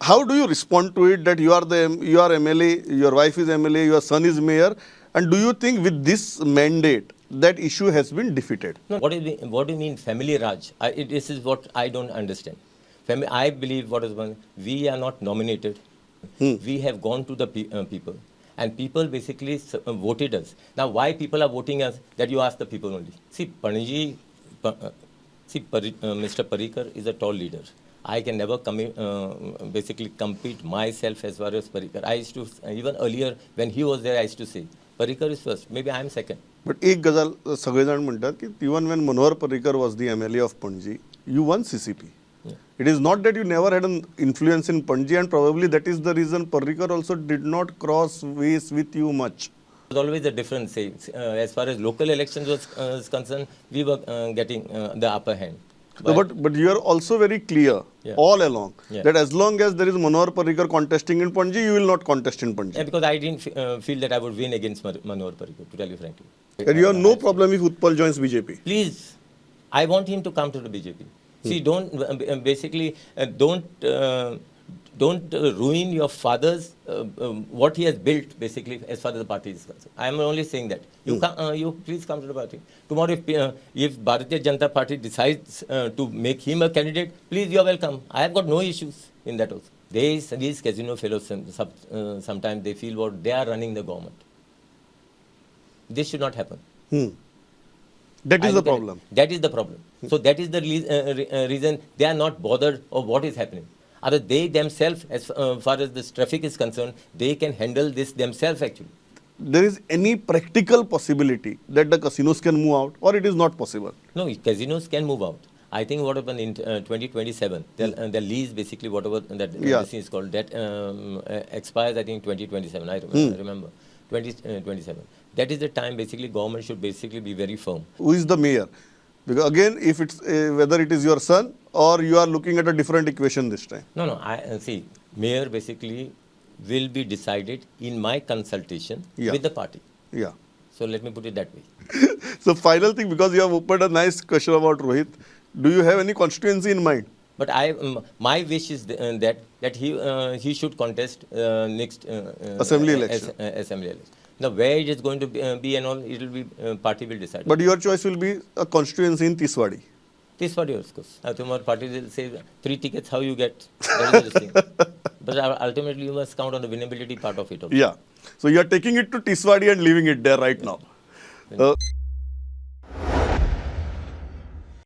how do you respond to it that you are MLA, your wife is MLA, your son is mayor, and do you think with this mandate that issue has been defeated? No, what do you mean family Raj? This is what I don't understand. I believe we are not nominated. We have gone to the people. And people basically voted us. Now, why people are voting us, that you ask the people only. See, Panaji, Mr. Parrikar is a tall leader. I can never basically compete myself as far as Parrikar. I used to, even earlier when he was there, I used to say, Parrikar is first, maybe I am second. But एक गजाल सगळेजण म्हणतात की even when Manohar Parrikar was the MLA of Panaji, you won CCP. It is not that you never had an influence in Panaji, and probably that is the reason Parrikar also did not cross ways with you much. There was always a difference. As far as local elections was concerned, we were getting the upper hand. But you are also very clear all along that as long as there is Manohar Parrikar contesting in Panaji, you will not contest in Panaji. Yeah, because I didn't feel that I would win against Manohar Parrikar, to tell you frankly. And you have no problem if Utpal joins BJP? Please, I want him to come to the BJP. See, don't ruin your father's what he has built basically as far as the party is concerned. I am only saying that you please come to the party tomorrow. If Bharatiya Janata Party decides to make him a candidate, please, you are welcome. I have got no issues in that also. These casino fellows sometimes they feel what they are running the government. This should not happen. That is the problem. That is the problem. So that is the reason they are not bothered of what is happening. Other they themselves, as far as this traffic is concerned, they can handle this themselves actually. There is any practical possibility that the casinos can move out, or it is not possible? No, casinos can move out. I think what happened in 2027, the lease basically whatever that this is called, that expires I think 2027. I remember 2027. That is the time basically government should basically be very firm. Who is the mayor? Because again, if it's whether it is your son or you are looking at a different equation this time. No, I see. Mayor basically will be decided in my consultation with the party. Yeah. So let me put it that way. So final thing, because you have opened a nice question about Rohit, do you have any constituency in mind? But my wish is that he should contest next assembly election. Assembly election. Now where it is going to be and all, it will be party will decide. But your choice will be a constituency in Tiswadi. Tiswadi, of course. Tomorrow party will say 3 tickets, how you get. That is the thing. But ultimately you must count on the winnability part of it also. Yeah. So you are taking it to Tiswadi and leaving it there right now.